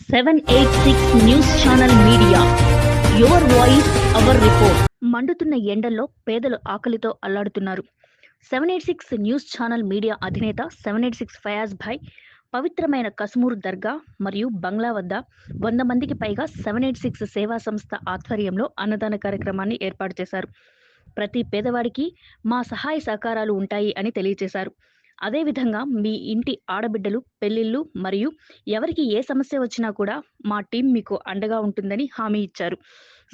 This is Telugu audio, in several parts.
786 news channel media, your voice our report. మండుతున్న ఎండల్లో పేదలు ఆకలితో అల్లాడుతున్నారు. 786 న్యూస్ ఛానల్ మీడియా అధినేత 786 ఫయాజ్ భాయ్ పవిత్రమైన కస్మూర్ దర్గా మరియు బంగ్లా వద్ద 100 మందికి పైగా 786 సేవా సంస్థ ఆధ్వర్యంలో అన్నదాన కార్యక్రమాన్ని ఏర్పాటు చేశారు. ప్రతి పేదవాడికి మా సహాయ సహకారాలు ఉంటాయి అని తెలియజేశారు. అదేవిధంగా మీ ఇంటి ఆడబిడ్డలు పెళ్లిళ్ళు మరియు ఎవరికి ఏ సమస్య వచ్చినా కూడా మా టీం మీకు అండగా ఉంటుందని హామీ ఇచ్చారు.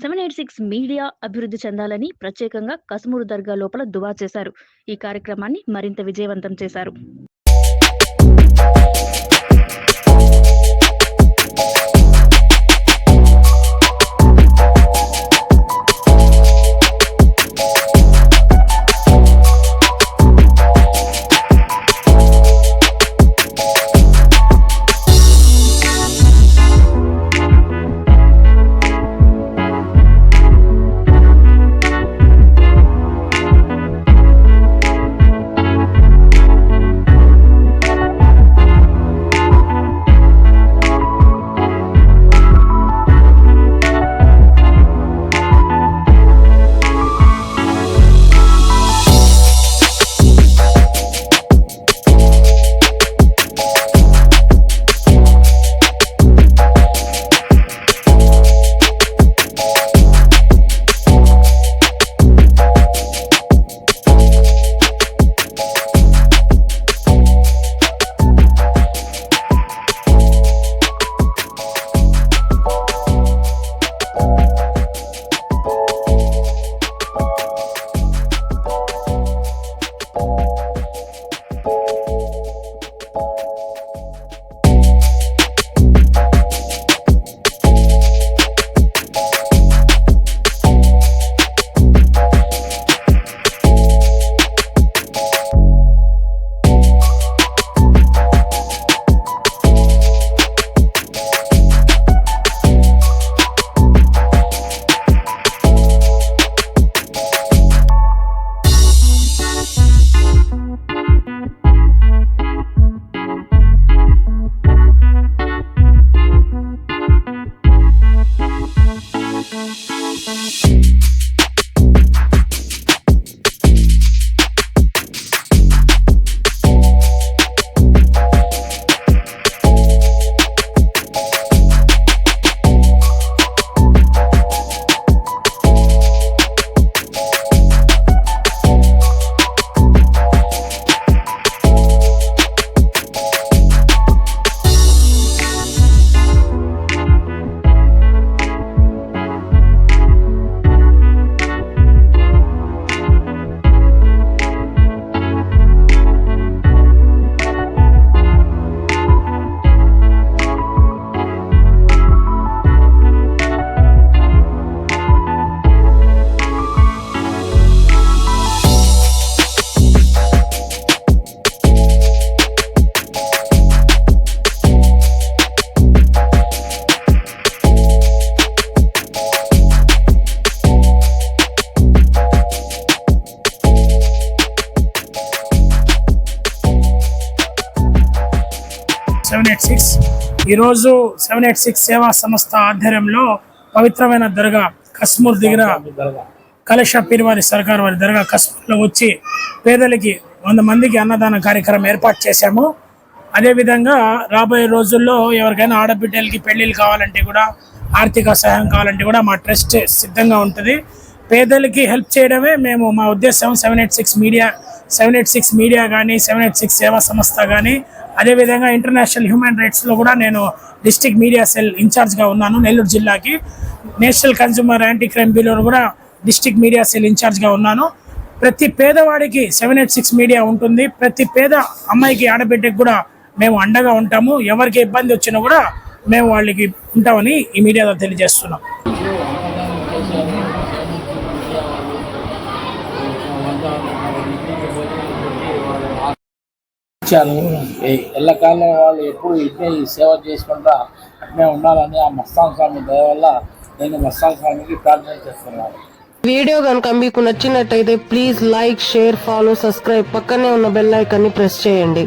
786 మీడియా అభివృద్ధి చెందాలని ప్రత్యేకంగా కస్మూర్ దర్గా లోపల దువా చేశారు. ఈ కార్యక్రమాన్ని మరింత విజయవంతం చేశారు. ఈరోజు 786 సేవా సంస్థ ఆధ్వర్యంలో పవిత్రమైన దర్గా కస్మూర్ దగ్గర కలశ పీర్వారి సర్కార్ వారి దర్గా కస్మూర్లో వచ్చి పేదలకి 100 మందికి అన్నదాన కార్యక్రమం ఏర్పాటు చేశాము. అదేవిధంగా రాబోయే రోజుల్లో ఎవరికైనా ఆడబిడ్డలకి పెళ్లిళ్ళు కావాలంటే కూడా, ఆర్థిక సహాయం కావాలంటే కూడా మా ట్రస్ట్ సిద్ధంగా ఉంటుంది. పేదలకి హెల్ప్ చేయడమే మేము మా ఉద్దేశం. 786 మీడియా కానీ, 786 సేవా సంస్థ కానీ, అదేవిధంగా ఇంటర్నేషనల్ హ్యూమన్ రైట్స్లో కూడా నేను డిస్ట్రిక్ట్ మీడియా సెల్ ఇన్ఛార్జ్గా ఉన్నాను. నెల్లూరు జిల్లాకి నేషనల్ కన్స్యూమర్ యాంటీ క్రైమ్ బ్యూరోలో కూడా డిస్ట్రిక్ట్ మీడియా సెల్ ఇన్ఛార్జ్గా ఉన్నాను. ప్రతి పేదవాడికి 786 మీడియా ఉంటుంది. ప్రతి పేద అమ్మాయికి ఆడబిడ్డకి కూడా మేము అండగా ఉంటాము. ఎవరికి ఇబ్బంది వచ్చినా కూడా మేము వాళ్ళకి ఉంటామని ఈ మీడియాలో తెలియజేస్తున్నాం. ఎల్లకాలం వాళ్ళు ఎప్పుడు ఇట్నే ఈ సేవ చేసుకుంటా అట్నే ఉండాలని ఆ మస్తాన్ స్వామి దయ వల్ల నేను మస్తాన్ స్వామికి ప్రార్థన చేస్తున్నాను. వీడియో కనుక మీకు నచ్చినట్టయితే please like, share, follow, subscribe, పక్కనే ఉన్న బెల్ ఐకాన్ని ప్రెస్ చేయండి.